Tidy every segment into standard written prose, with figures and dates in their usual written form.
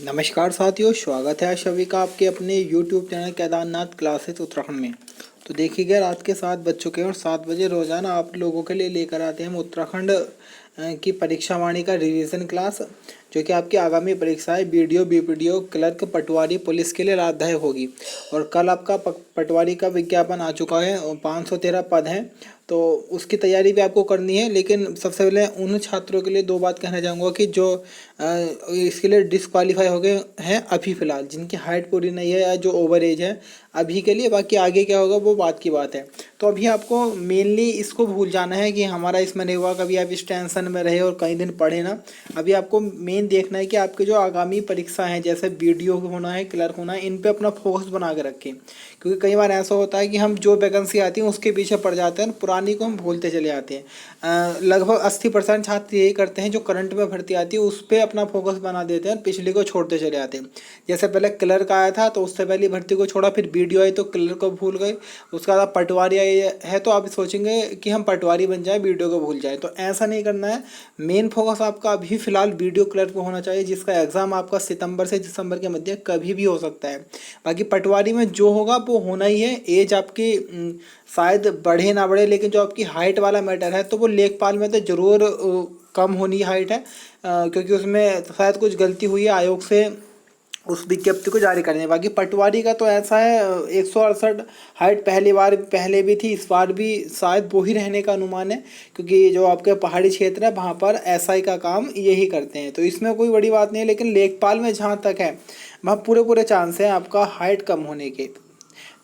नमस्कार साथियों, स्वागत है आप सभी का आपके अपने YouTube channel Kedarnath classes Uttarakhand में। तो देखिएगा, रात के 7 बज चुके हैं और 7 बजे रोज़ाना आप लोगों के लिए लेकर आते हैं हम उत्तराखंड की परीक्षा वाणी का रिवीजन क्लास, जो कि आपकी आगामी परीक्षाएं बीडीओ, बीपीडीओ, क्लर्क, पटवारी, पुलिस के लिए लाभदायक होगी। और कल आपका पटवारी का विज्ञापन आ चुका है और 513 पद हैं, तो उसकी तैयारी भी आपको करनी है। लेकिन सबसे पहले उन छात्रों के लिए दो बात कहना चाहूँगा कि जो इसके लिए डिसक्वालीफाई हो गए हैं अभी फ़िलहाल, जिनकी हाइट पूरी नहीं है या जो ओवर एज है अभी के लिए। बाकी आगे क्या होगा वो बात की बात है। तो अभी आपको मेनली इसको भूल जाना है कि हमारा इसमें नहीं हुआ, कभी आप इस टेंशन में रहे और कई दिन पढ़े ना। अभी आपको मेन देखना है कि आपके जो आगामी परीक्षा हैं, जैसे बीडीओ होना है, क्लर्क होना है, इन पे अपना फोकस बना के रखें। क्योंकि कई बार ऐसा होता है कि हम जो वैकेंसी आती है उसके पीछे पड़ जाते हैं, पुरानी को हम भूलते चले आते हैं। लगभग 80% छात्र यही करते हैं, जो करंट में भर्ती आती है उस पर अपना फोकस बना देते हैं, पिछले को छोड़ते चले आते हैं। जैसे पहले क्लर्क आया था तो उससे पहले भर्ती को छोड़ा, फिर बीडीओ आई तो क्लर्क को भूल गए, उसके बाद पटवारी आई है तो आप सोचेंगे कि हम पटवारी बन जाए, बीडीओ को भूल जाए। तो ऐसा नहीं करना है। मेन फोकस आपका अभी फिलहाल बीडीओ क्लर्क पे होना चाहिए, जिसका एग्ज़ाम आपका सितंबर से दिसंबर के मध्य कभी भी हो सकता है। बाकी पटवारी में जो होगा वो होना ही है। एज आपकी शायद बढ़े ना बढ़े, लेकिन जो आपकी हाइट वाला मैटर है तो वो लेखपाल में तो ज़रूर कम होनी हाइट है, क्योंकि उसमें शायद कुछ गलती हुई है आयोग से उस विज्ञप्ति को जारी करने। बाकी पटवारी का तो ऐसा है, 168 हाइट पहले भी थी, इस बार भी शायद वो ही रहने का अनुमान है, क्योंकि जो आपके पहाड़ी क्षेत्र है वहाँ पर एसआई का काम यही करते हैं। तो इसमें कोई बड़ी बात नहीं है। लेकिन लेखपाल में जहाँ तक है वहाँ पूरे चांस हैं आपका हाइट कम होने के।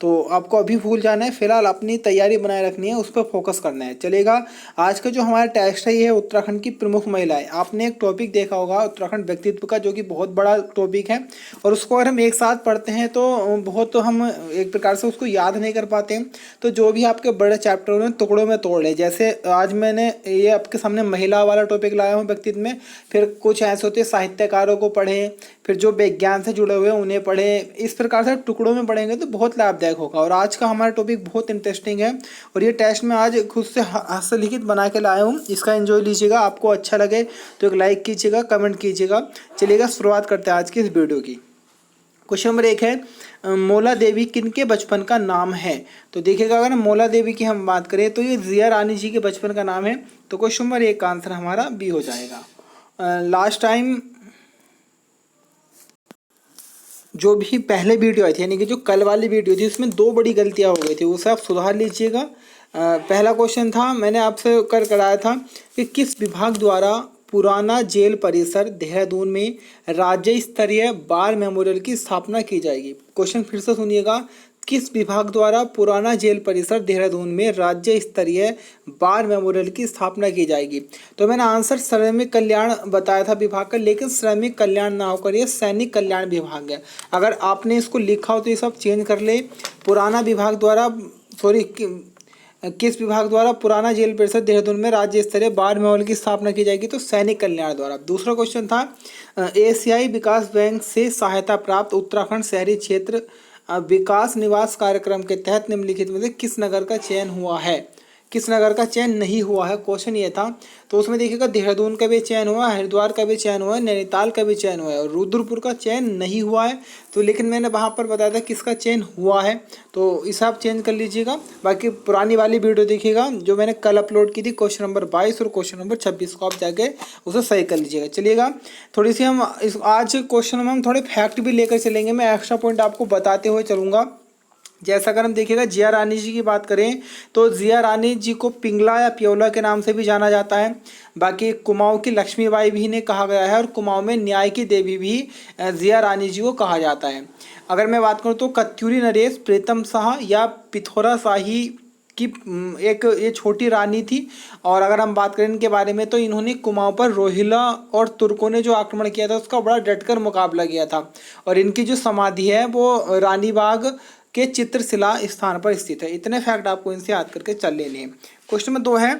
तो आपको अभी भूल जाना है, फिलहाल अपनी तैयारी बनाए रखनी है, उस पर फोकस करना है। चलेगा। आज का जो हमारा टेस्ट है ये है उत्तराखंड की प्रमुख महिलाएं। आपने एक टॉपिक देखा होगा उत्तराखंड व्यक्तित्व का, जो कि बहुत बड़ा टॉपिक है, और उसको अगर हम एक साथ पढ़ते हैं तो बहुत तो हम एक प्रकार से उसको याद नहीं कर पाते हैं। तो जो भी आपके बड़े चैप्टर हैं टुकड़ों में तोड़ ले। जैसे आज मैंने ये आपके सामने महिला वाला टॉपिक लाया हूँ व्यक्तित्व में, फिर कुछ ऐसे होते साहित्यकारों को पढ़े, फिर जो विज्ञान से जुड़े हुए हैं उन्हें पढ़े। इस प्रकार से टुकड़ों में पढ़ेंगे तो बहुत लाभदायक होगा। और आज का हमारा टॉपिक बहुत इंटरेस्टिंग है, और ये टेस्ट में आज खुद से हस्तलिखित बना के लाया हूँ। इसका एंजॉय लीजिएगा। आपको अच्छा लगे तो एक लाइक कीजिएगा, कमेंट कीजिएगा। चलिएगा, शुरुआत करते हैं आज की इस वीडियो की। क्वेश्चन नंबर 1 है, मौला देवी किनके बचपन का नाम है? तो देखिएगा, अगर मौला देवी की हम बात करें तो ये जिया रानी जी के बचपन का नाम है। तो क्वेश्चन नंबर 1 का आंसर हमारा बी हो जाएगा। लास्ट टाइम जो भी पहले वीडियो आई थी, यानी कि जो कल वाली वीडियो थी, उसमें दो बड़ी गलतियां हो गई थी, उसे आप सुधार लीजिएगा। पहला क्वेश्चन था, मैंने आपसे कर कराया था कि किस विभाग द्वारा पुराना जेल परिसर देहरादून में राज्य स्तरीय बार मेमोरियल की स्थापना की जाएगी। क्वेश्चन फिर से सुनिएगा, किस विभाग द्वारा पुराना जेल परिसर देहरादून में राज्य स्तरीय बार मेमोरियल की स्थापना की जाएगी? तो मैंने आंसर श्रमिक कल्याण बताया था विभाग का, लेकिन श्रमिक कल्याण ना होकर ये सैनिक कल्याण विभाग है। अगर आपने इसको लिखा हो तो ये सब चेंज कर ले। पुराना विभाग द्वारा, सॉरी, किस विभाग द्वारा पुराना जेल परिसर देहरादून में राज्य स्तरीय बार मेमोरियल की स्थापना की जाएगी? तो सैनिक कल्याण द्वारा। दूसरा क्वेश्चन था, एशियाई विकास बैंक से सहायता प्राप्त उत्तराखंड शहरी क्षेत्र विकास निवास कार्यक्रम के तहत निम्नलिखित में से किस नगर का चयन हुआ है? किस नगर का चयन नहीं हुआ है, क्वेश्चन ये था। तो उसमें देखिएगा, देहरादून का भी चयन हुआ, हरिद्वार का भी चयन हुआ है, नैनीताल का भी चयन हुआ है, और रुद्रपुर का चयन नहीं हुआ है। तो लेकिन मैंने वहाँ पर बताया था किसका चयन हुआ है, तो इसे आप चेंज कर लीजिएगा। बाकी पुरानी वाली वीडियो देखिएगा जो मैंने कल अपलोड की थी, क्वेश्चन नंबर 22 और क्वेश्चन नंबर 26 को आप जाके उसे सही कर लीजिएगा। चलिएगा, थोड़ी सी हम आज क्वेश्चन में हम थोड़े फैक्ट भी लेकर चलेंगे, मैं एक्स्ट्रा पॉइंट आपको बताते हुए चलूँगा। जैसा अगर हम देखिएगा, जिया रानी जी की बात करें तो जिया रानी जी को पिंगला या प्योला के नाम से भी जाना जाता है। बाकी कुमाऊं की लक्ष्मीबाई भी इन्हें कहा गया है, और कुमाऊं में न्याय की देवी भी जिया रानी जी को कहा जाता है। अगर मैं बात करूं तो कत्यूरी नरेश, प्रीतम शाह या पिथौरा शाही की एक ये छोटी रानी थी। और अगर हम बात करें इनके बारे में तो इन्होंने कुमाऊं पर रोहिला और तुर्कों ने जो आक्रमण किया था उसका बड़ा डटकर मुकाबला किया था। और इनकी जो समाधि है वो रानी बाग के चित्रशिला स्थान पर स्थित है। इतने फैक्ट आपको इनसे याद करके चल लेने हैं। क्वेश्चन नंबर 2 है,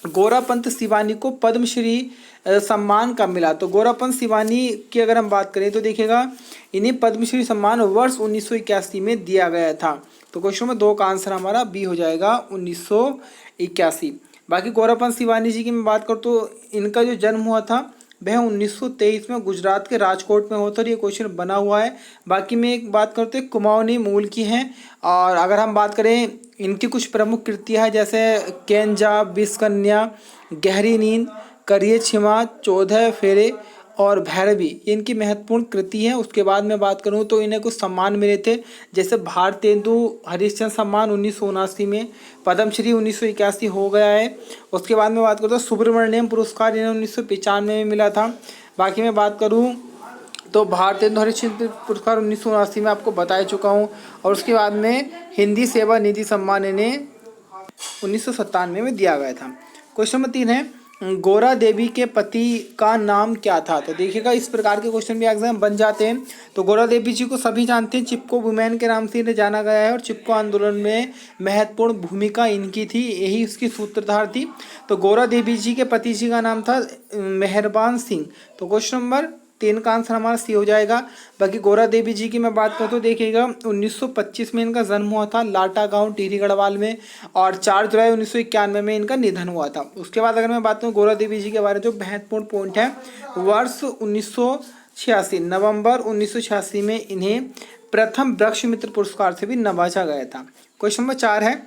गोरापंत सिवानी को पद्मश्री सम्मान कब मिला? तो गोरापंत सिवानी की अगर हम बात करें तो देखिएगा, इन्हें पद्मश्री सम्मान वर्ष 1981 में दिया गया था। तो क्वेश्चन नंबर 2 का आंसर हमारा बी हो जाएगा, 1981। बाकी गोरापंत सिवानी जी की मैं बात करूँ तो इनका जो जन्म हुआ था वह 1923 में गुजरात के राजकोट में होता, और ये क्वेश्चन बना हुआ है। बाकी मैं एक बात करते हैं, कुमाऊनी मूल की हैं। और अगर हम बात करें इनकी कुछ प्रमुख कृतियाँ हैं, जैसे केंजा, विष कन्या, गहरी नींद, करिए क्षमा, 14 फेरे और भैरवी, ये इनकी महत्वपूर्ण कृति है। उसके बाद मैं बात करूँ तो इन्हें कुछ सम्मान मिले थे, जैसे भारतेंदु हरिश्चंद्र सम्मान 1979 में, पद्मश्री 1981 हो गया है। उसके बाद मैं बात करूँ तो सुब्रमण्यम पुरस्कार इन्हें 1995 में मिला था। बाकी मैं बात करूँ तो भारतेंदु हरिश्चंद्र पुरस्कार 1979 में आपको बता चुका हूँ। और उसके बाद में हिंदी सेवा निधि सम्मान इन्हें 1997 में दिया गया था। क्वेश्चन नंबर 3 है, गौरा देवी के पति का नाम क्या था? तो देखिएगा इस प्रकार के क्वेश्चन भी एग्जाम बन जाते हैं। तो गौरा देवी जी को सभी जानते हैं, चिपको वुमेन के नाम से इन्हें जाना गया है, और चिपको आंदोलन में महत्वपूर्ण भूमिका इनकी थी, यही उसकी सूत्रधार थी। तो गौरा देवी जी के पति जी का नाम था मेहरबान सिंह। तो क्वेश्चन नंबर 3 का आंसर हमारा सी हो जाएगा। बाकी गौरा देवी जी की मैं बात करूँ तो देखिएगा 1925 में इनका जन्म हुआ था लाटा गांव टिहरी गढ़वाल में, और 4 जुलाई 1991 में इनका निधन हुआ था। उसके बाद अगर मैं बात करूँ गौरा देवी जी के बारे में, जो महत्वपूर्ण पॉइंट है, वर्ष 1986 नवंबर 1986 में इन्हें प्रथम वृक्ष मित्र पुरस्कार से भी नवाजा गया था। क्वेश्चन नंबर 4 है,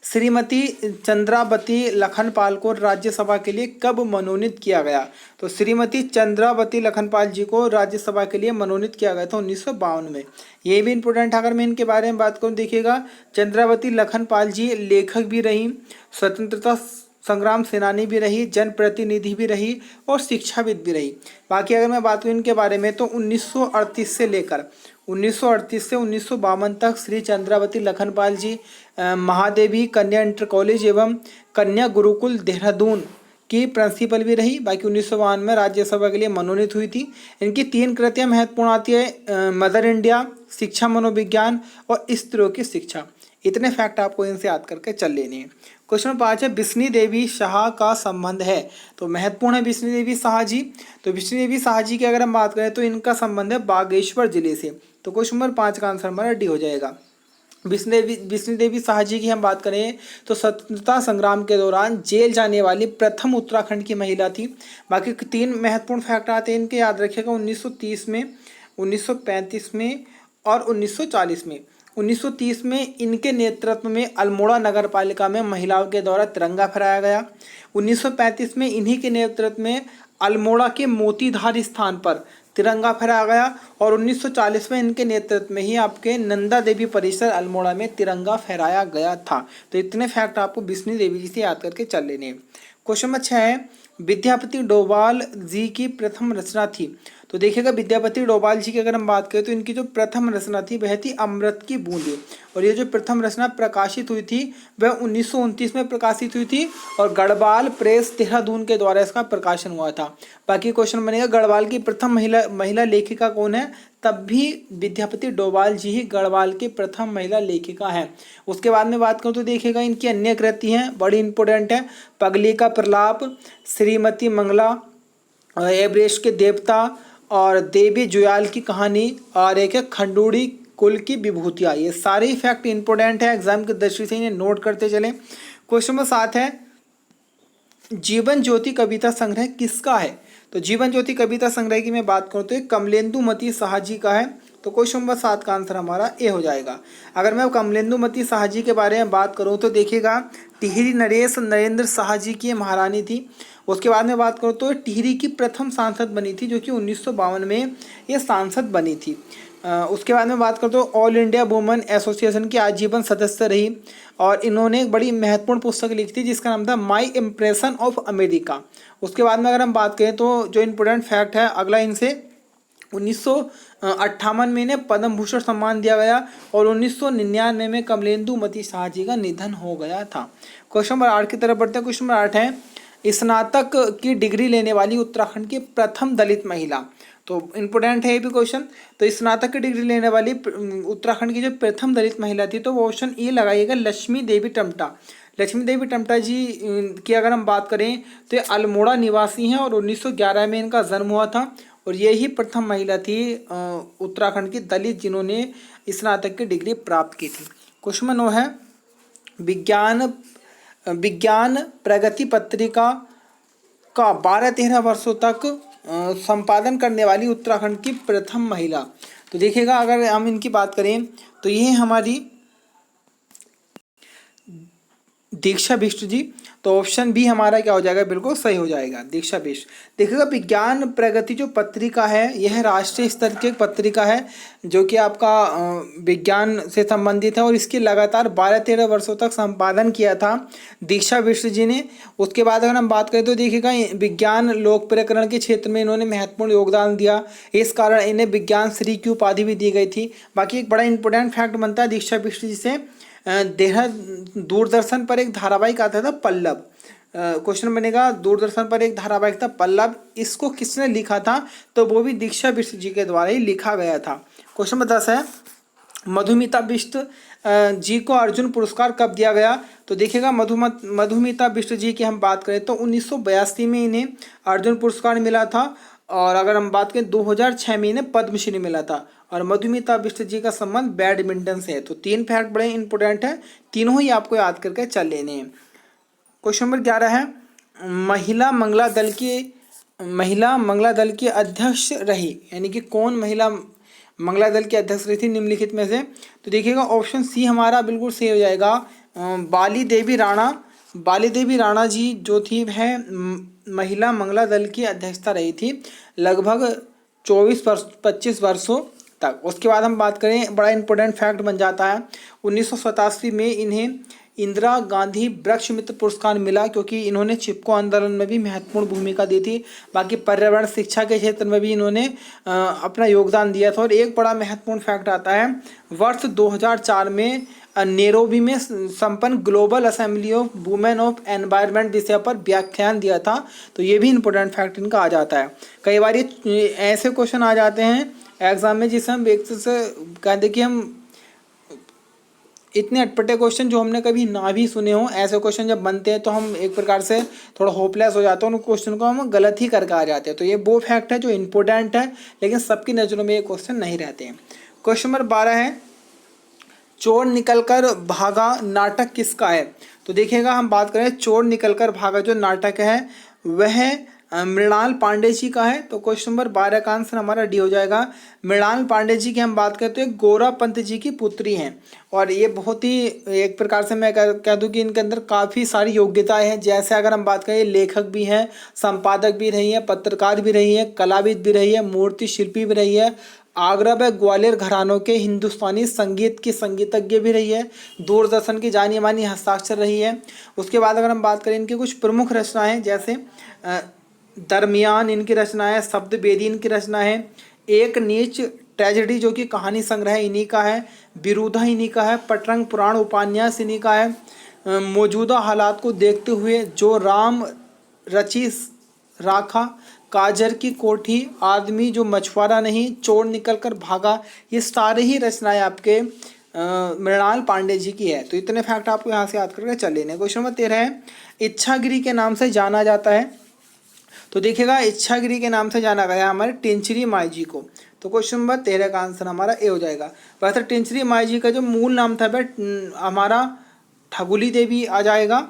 श्रीमती चंद्रावती लखनपाल को राज्यसभा के लिए कब मनोनीत किया गया? तो श्रीमती चंद्रावती लखनपाल जी को राज्यसभा के लिए मनोनीत किया गया था 1952 में। ये भी इंपॉर्टेंट है। अगर मैं इनके बारे में बात करूँ, देखिएगा चंद्रावती लखनपाल जी लेखक भी रही, स्वतंत्रता संग्राम सेनानी भी रही, जनप्रतिनिधि भी रही, और शिक्षाविद भी रही। बाकी अगर मैं बात करूँ इनके बारे में तो 1938 से लेकर 1938 से 1952 तक श्री चंद्रावती लखनपाल जी महादेवी कन्या इंटर कॉलेज एवं कन्या गुरुकुल देहरादून की प्रिंसिपल भी रही। बाकी 1952 में राज्यसभा के लिए मनोनीत हुई थी। इनकी 3 कृतियाँ महत्वपूर्ण आती है, मदर इंडिया, शिक्षा मनोविज्ञान और स्त्रियों की शिक्षा। इतने फैक्ट आपको इनसे याद करके चल लेने हैं। क्वेश्चन नंबर 5 है, बिस्नी देवी शाह का संबंध है? तो महत्वपूर्ण है बिस्नी देवी शाह जी। तो बिस्नी देवी शाह जी की अगर हम बात करें तो इनका संबंध है बागेश्वर जिले से। तो क्वेश्चन नंबर 5 का आंसर हमारा डी हो जाएगा। बिस्नी देवी शाह जी की हम बात करें तो स्वतंत्रता संग्राम के दौरान जेल जाने वाली प्रथम उत्तराखंड की महिला थी। बाकी 3 महत्वपूर्ण फैक्ट आते हैं इनके, याद रखिएगा। 1930 में, 1935 में और 1940 में। 1930 में इनके नेतृत्व में अल्मोड़ा नगर पालिका में महिलाओं के द्वारा तिरंगा फहराया गया। 1935 में इन्हीं के नेतृत्व में अल्मोड़ा के मोतीधार स्थान पर तिरंगा फहराया गया, और 1940 में इनके नेतृत्व में ही आपके नंदा देवी परिसर अल्मोड़ा में तिरंगा फहराया गया था। तो इतने फैक्ट आपको बिस्नी देवी जी से याद करके चल लेने हैं। क्वेश्चन नंबर 6 है, विद्यापति डोभाल जी की प्रथम रचना थी? तो देखिएगा विद्यापति डोभाल जी की अगर हम बात करें तो इनकी जो प्रथम रचना थी वह थी अमृत की बूंदें, और ये जो प्रथम रचना प्रकाशित हुई थी वह 1929 में प्रकाशित हुई थी, और गढ़वाल प्रेस देहरादून के द्वारा इसका प्रकाशन हुआ था। बाकी क्वेश्चन बनेगा गढ़वाल की प्रथम महिला लेखिका कौन है? तब भी विद्यापति डोभाल जी ही गढ़वाल की प्रथम महिला लेखिका हैं। उसके बाद में बात करूँ तो देखिएगा इनकी अन्य कृति हैं, बड़ी इंपॉर्टेंट है। पगली का प्रलाप, श्रीमती मंगला, एवरेस्ट के देवता, और देवी जुयाल की कहानी, और एक है खंडूड़ी कुल की विभूतियाँ। ये सारे फैक्ट इंपॉर्टेंट है, एग्जाम की दृष्टि से इन्हें नोट करते चलें। क्वेश्चन नंबर 7 है, जीवन ज्योति कविता संग्रह किसका है? तो जीवन ज्योति कविता संग्रह की मैं बात करूँ तो ये कमलेंदुमती शाह जी का है। तो क्वेश्चन नंबर 7 का आंसर हमारा ए हो जाएगा। अगर मैं कमलेंदुमती शाह जी के बारे में बात करूँ तो देखिएगा टिहरी नरेश नरेंद्र शाह जी की महारानी थी। उसके बाद में बात करूँ तो टिहरी की प्रथम सांसद बनी थी, जो कि 1952 में ये सांसद बनी थी। उसके बाद में बात करते हो ऑल इंडिया वुमेन एसोसिएशन की आजीवन सदस्य रही, और इन्होंने एक बड़ी महत्वपूर्ण पुस्तक लिखी थी जिसका नाम था माई इम्प्रेशन ऑफ अमेरिका। उसके बाद में अगर हम बात करें तो जो इम्पोर्टेंट फैक्ट है अगला इनसे 1958 में इन्हें पद्म भूषण सम्मान दिया गया, और 1999 में कमलेंदुमती शाह जी का निधन हो गया था। क्वेश्चन नंबर 8 की तरफ बढ़ते हैं। क्वेश्चन नंबर 8 है, स्नातक की डिग्री लेने वाली उत्तराखंड की प्रथम दलित महिला। तो इम्पोर्टेंट है ये भी क्वेश्चन। तो स्नातक की डिग्री लेने वाली उत्तराखंड की जो प्रथम दलित महिला थी तो वो ऑप्शन ए लगाइएगा, लक्ष्मी देवी टम्टा। लक्ष्मी देवी टम्टा जी की अगर हम बात करें तो ये अल्मोड़ा निवासी हैं, और 1911 में इनका जन्म हुआ था, और ये ही प्रथम महिला थी उत्तराखंड की दलित जिन्होंने स्नातक की डिग्री प्राप्त की थी। क्वेश्चन नंबर 9 है, विज्ञान प्रगति पत्रिका का 12-13 वर्षों तक संपादन करने वाली उत्तराखंड की प्रथम महिला। तो देखिएगा अगर हम इनकी बात करें तो ये हमारी दीक्षा बिष्ट जी। तो ऑप्शन बी हमारा क्या हो जाएगा, बिल्कुल सही हो जाएगा, दीक्षा बिष्ट। देखिएगा विज्ञान प्रगति जो पत्रिका है यह राष्ट्रीय स्तर की एक पत्रिका है जो कि आपका विज्ञान से संबंधित है और इसकी लगातार 12-13 वर्षों तक संपादन किया था दीक्षा बिष्ट जी ने। उसके बाद अगर हम बात करें तो देखिएगा विज्ञान लोकप्रियकरण के क्षेत्र में इन्होंने महत्वपूर्ण योगदान दिया, इस कारण इन्हें विज्ञान श्री की उपाधि भी दी गई थी। बाकी एक बड़ा इंपॉर्टेंट फैक्ट बनता है दीक्षा बिष्ट जी से, दूरदर्शन पर एक धारावाहिक आता था पल्लव। क्वेश्चन बनेगा दूरदर्शन पर एक धारावाहिक था पल्लव, इसको किसने लिखा था, तो वो भी दीक्षा बिष्ट जी के द्वारा ही लिखा गया था। क्वेश्चन नंबर 10 है मधुमिता बिष्ट जी को अर्जुन पुरस्कार कब दिया गया। तो देखिएगा मधुमिता बिष्ट जी की हम बात करें तो 1982 में इन्हें अर्जुन पुरस्कार मिला था और अगर हम बात करें 2006 में इन्हें पद्मश्री मिला था। और मधुमिता बिष्ट जी का संबंध बैडमिंटन से है। तो 3 फैक्ट बड़े इंपॉर्टेंट है, तीनों ही आपको याद करके चल लेने हैं। क्वेश्चन नंबर 11 है महिला मंगला दल की अध्यक्ष रही, यानी कि कौन महिला मंगला दल की अध्यक्ष रही थी निम्नलिखित में से। तो देखिएगा ऑप्शन सी हमारा बिल्कुल सही हो जाएगा, बाली देवी राणा। बाली देवी राणा जी जो थी वह महिला मंगला दल की अध्यक्षता रही थी लगभग 25 वर्षों तक। उसके बाद हम बात करें बड़ा इंपॉर्टेंट फैक्ट बन जाता है 1987 में इन्हें इंदिरा गांधी वृक्ष मित्र पुरस्कार मिला क्योंकि इन्होंने चिपको आंदोलन में भी महत्वपूर्ण भूमिका दी थी। बाकी पर्यावरण शिक्षा के क्षेत्र में भी इन्होंने अपना योगदान दिया था। और एक बड़ा महत्वपूर्ण फैक्ट आता है वर्ष 2004 में नैरोबी में संपन्न global assembly of women of environment विषय पर व्याख्यान दिया था। तो ये भी इंपॉर्टेंट फैक्ट इनका आ जाता है। कई बार ये ऐसे क्वेश्चन आ जाते हैं एग्जाम में जिसे हम एक से कहते कि हम इतने अटपटे क्वेश्चन जो हमने कभी ना भी सुने हो, ऐसे क्वेश्चन जब बनते हैं तो हम एक प्रकार से थोड़ा होपलेस हो जाते हैं, उन क्वेश्चन को हम गलत ही करके आ जाते हैं। तो ये वो फैक्ट है जो इंपॉर्टेंट है लेकिन सबकी नज़रों में ये क्वेश्चन नहीं रहते हैं। क्वेश्चन नंबर 12 है चोर निकलकर भागा नाटक किसका है। तो देखिएगा हम बात करें चोर निकलकर भागा जो नाटक है वह मृणाल पांडे जी का है। तो क्वेश्चन नंबर 12 का आंसर हमारा डी हो जाएगा। मृणाल पांडे जी की हम बात करते हैं गोरा पंत जी की पुत्री हैं और ये बहुत ही एक प्रकार से मैं कह दूं कि इनके अंदर काफ़ी सारी योग्यताएं हैं। जैसे अगर हम बात करें लेखक भी हैं, संपादक भी रही हैं, पत्रकार भी रही हैं, कलाविद भी रही है, मूर्ति शिल्पी भी रही है, आगरा व ग्वालियर घरानों के हिंदुस्तानी संगीत की संगीतज्ञ भी रही है, दूरदर्शन की जानी मानी हस्ताक्षर रही है। उसके बाद अगर हम बात करें इनकी कुछ प्रमुख रचनाएं जैसे दरमियान इनकी रचना है, शब्द बेदी इनकी रचना है, एक नीच ट्रेजेडी जो कि कहानी संग्रह इन्हीं का है, विरुद्धा इन्हीं का है, पटरंग पुराण उपन्यास इन्हीं का है, मौजूदा हालात को देखते हुए जो राम रची राखा, काजर की कोठी, आदमी जो मछुआरा नहीं, चोर निकलकर भागा, ये सारे ही रचनाएं आपके मृणाल पांडे जी की है। तो इतने फैक्ट आपको यहाँ से याद करके चल लेने। क्वेश्चन नंबर 13 है इच्छागिरी के नाम से जाना जाता है। तो देखिएगा इच्छागिरी के नाम से जाना गया हमारे टेंचरी माई जी को। तो क्वेश्चन नंबर 13 का आंसर हमारा ए हो जाएगा। वैसे टेंचरी माई जी का जो मूल नाम था वह हमारा ठगुली देवी आ जाएगा।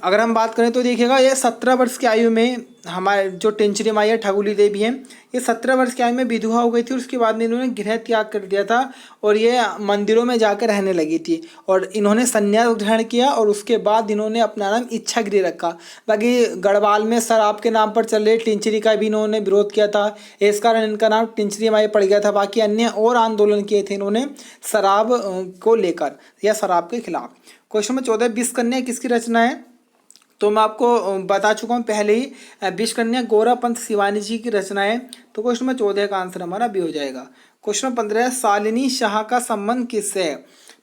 अगर हम बात करें तो देखिएगा ये 17 वर्ष की आयु में हमारे जो टेंचरी माई है ठगुली देवी हैं, ये 17 वर्ष की आयु में विधवा हो गई थी। उसके बाद में इन्होंने गृह त्याग कर दिया था और ये मंदिरों में जाकर रहने लगी थी और इन्होंने संन्यास ग्रहण किया और उसके बाद इन्होंने अपना नाम इच्छागिरी रखा। बाकी गढ़वाल में शराब के नाम पर चल रहे टेंचरी का भी इन्होंने विरोध किया था, इस कारण इनका नाम टेंचरी माई पड़ गया था। बाकी अन्य और आंदोलन किए थे इन्होंने शराब को लेकर या शराब के खिलाफ। क्वेश्चन नंबर 14 विष कन्या किसकी रचना है। तो मैं आपको बता चुका हूँ पहले ही, विष कन्या गोरा पंत शिवानी जी की रचना है। तो क्वेश्चन नंबर 14 का आंसर हमारा बी हो जाएगा। क्वेश्चन नंबर 15 शालिनी शाह का संबंध किससे है।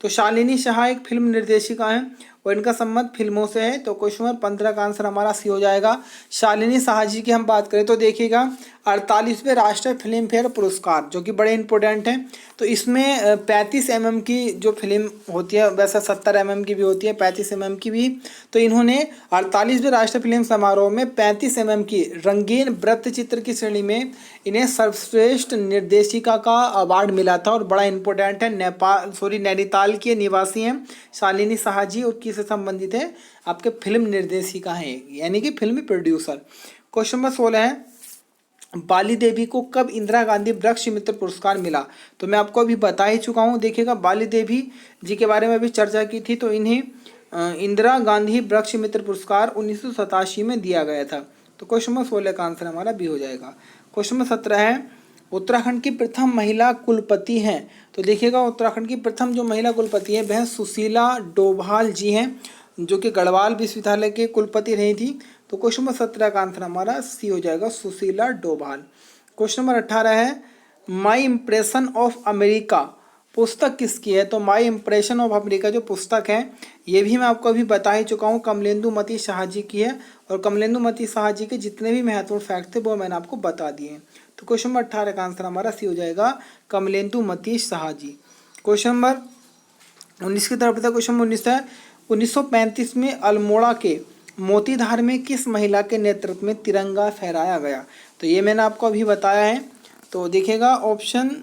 तो शालिनी शाह एक फिल्म निर्देशिका है और इनका संबंध फिल्मों से है। तो क्वेश्चन नंबर 15 का आंसर हमारा सी हो जाएगा। शालिनी शाह जी की हम बात करें तो देखिएगा 48वें राष्ट्रीय फिल्म फेयर पुरस्कार, जो कि बड़े इंपॉर्टेंट हैं। तो इसमें 35 mm की जो फिल्म होती है, वैसे 70 mm की भी होती है, 35 mm की भी। तो इन्होंने 48वें राष्ट्रीय फिल्म समारोह में 35 mm की रंगीन वृत्त चित्र की श्रेणी में इन्हें सर्वश्रेष्ठ निर्देशिका का अवार्ड मिला था। और बड़ा इंपॉर्टेंट है, नैनीताल की निवासी हैं शालिनी साहा जी, और किससे संबंधित है, आपके फिल्म निर्देशिका हैं, यानी कि फिल्म प्रोड्यूसर। क्वेश्चन नंबर 16 है, बाली देवी को कब इंदिरा गांधी वृक्ष मित्र पुरस्कार मिला? तो मैं आपको अभी बता ही चुका हूँ। देखिएगा, बाली देवी जी के बारे में अभी चर्चा की थी। तो इन्हें इंदिरा गांधी वृक्ष मित्र पुरस्कार 1987 में दिया गया था। तो क्वेश्चन नंबर 16 का आंसर हमारा बी हो जाएगा। क्वेश्चन नंबर 17 है, उत्तराखंड की प्रथम महिला कुलपति हैं। तो देखिएगा, उत्तराखंड की प्रथम जो महिला कुलपति है वह सुशीला डोभाल जी हैं, जो कि गढ़वाल विश्वविद्यालय के कुलपति रही थी। तो क्वेश्चन नंबर 17 का आंसर हमारा सी हो जाएगा, सुशीला डोभाल। क्वेश्चन नंबर 18 है, माई इम्प्रेशन ऑफ अमेरिका पुस्तक किसकी है? तो माई इम्प्रेशन ऑफ अमेरिका जो पुस्तक है, ये भी मैं आपको अभी बता ही चुका हूँ, कमलेंदुमती शाह जी की है। और कमलेंदुमती शाह जी के जितने भी महत्वपूर्ण फैक्ट थे वो मैंने आपको बता दिए हैं। तो क्वेश्चन नंबर 18 का आंसर हमारा सी हो जाएगा, कमलेंदुमती शाह जी। क्वेश्चन नंबर 19 की तरफ था। क्वेश्चन नंबर 19 है, 1935 में अल्मोड़ा के मोतीधार में किस महिला के नेतृत्व में तिरंगा फहराया गया? तो ये मैंने आपको अभी बताया है। तो देखिएगा, ऑप्शन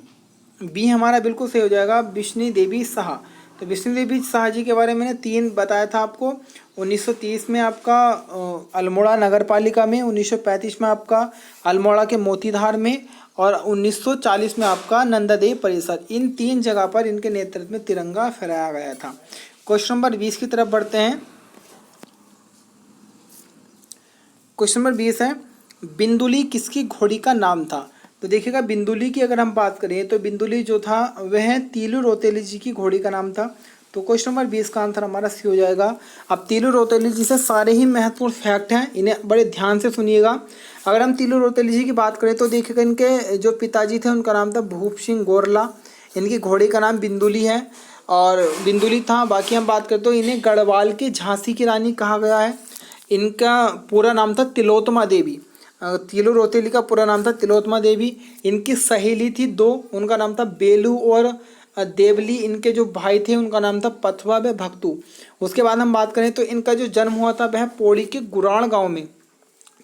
बी हमारा बिल्कुल सही हो जाएगा, विष्णु देवी शाह। तो विष्णु देवी शाह जी के बारे में मैंने 3 बताया था आपको। 1930 में आपका अल्मोड़ा नगर पालिका में, 1935 में आपका अल्मोड़ा के मोतीधार में, और 1940 में आपका नंदादेव परिसर। इन 3 जगह पर इनके नेतृत्व में तिरंगा फहराया गया था। क्वेश्चन नंबर 20 की तरफ बढ़ते हैं। क्वेश्चन नंबर 20 है, बिंदुली किसकी घोड़ी का नाम था? तो देखिएगा, बिंदुली की अगर हम बात करें तो बिंदुली जो था वह तीलू रोतेली जी की घोड़ी का नाम था। तो क्वेश्चन नंबर 20 का आंसर हमारा सी हो जाएगा। अब तीलू रोतेली जी से सारे ही महत्वपूर्ण फैक्ट हैं, इन्हें बड़े ध्यान से सुनिएगा। अगर हम तीलू रोतेली जी की बात करें तो देखिएगा, इनके जो पिताजी थे उनका नाम था भूप सिंह गोरला, इनकी घोड़ी का नाम बिंदुली है और बिंदुली था। बाकी हम बात करें तो इन्हें गढ़वाल की झांसी की रानी कहा गया है। इनका पूरा नाम था तिलोत्तमा देवी। तीलू रोतेली का पूरा नाम था तिलोत्तमा देवी। इनकी सहेली थी 2, उनका नाम था बेलू और देवली। इनके जो भाई थे उनका नाम था पथवा व भक्तू। उसके बाद हम बात करें तो इनका जो जन्म हुआ था वह पौड़ी के गुराण गांव में।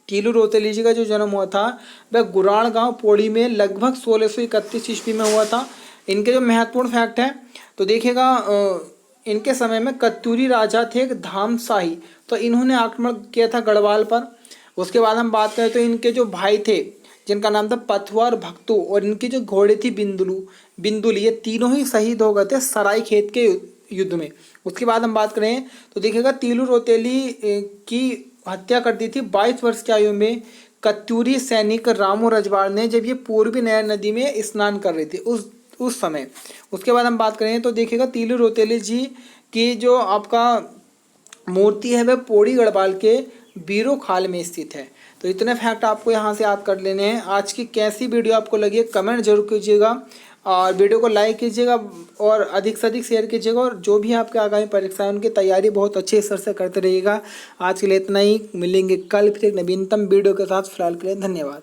तीलू रोतेली जी का जो जन्म हुआ था वह गुराण गांव पौड़ी में लगभग 1631 ईस्वी में हुआ था। इनके जो महत्वपूर्ण फैक्ट है तो देखिएगा, इनके समय में कत्यूरी राजा थे एक धामशाही, तो इन्होंने आक्रमण किया था गढ़वाल पर। उसके बाद हम बात करें तो इनके जो भाई थे जिनका नाम था पथवा और भक्तू, और इनकी जो घोड़ी थी बिंदुली, ये तीनों ही शहीद हो गए थे सराय खेत के युद्ध में। उसके बाद हम बात करें तो देखिएगा, तीलू रोतेली की हत्या कर दी थी 22 वर्ष की आयु में कत्यूरी सैनिक रामू रजवाड़ ने, जब ये पूर्वी नया नदी में स्नान कर रही थी उस समय। उसके बाद हम बात करें तो देखिएगा, तीलू रोतेली जी की जो आपका मूर्ति है वह पौड़ी गढ़वाल के बीरो खाल में स्थित है। तो इतने फैक्ट आपको यहाँ से याद कर लेने हैं। आज की कैसी वीडियो आपको लगी है कमेंट जरूर कीजिएगा, और वीडियो को लाइक कीजिएगा और अधिक से अधिक शेयर कीजिएगा। और जो भी आपके आगामी परीक्षा है उनकी तैयारी बहुत अच्छे स्तर से करते रहिएगा। आज के लिए इतना ही, मिलेंगे कल फिर एक नवीनतम वीडियो के साथ। फिलहाल के लिए धन्यवाद।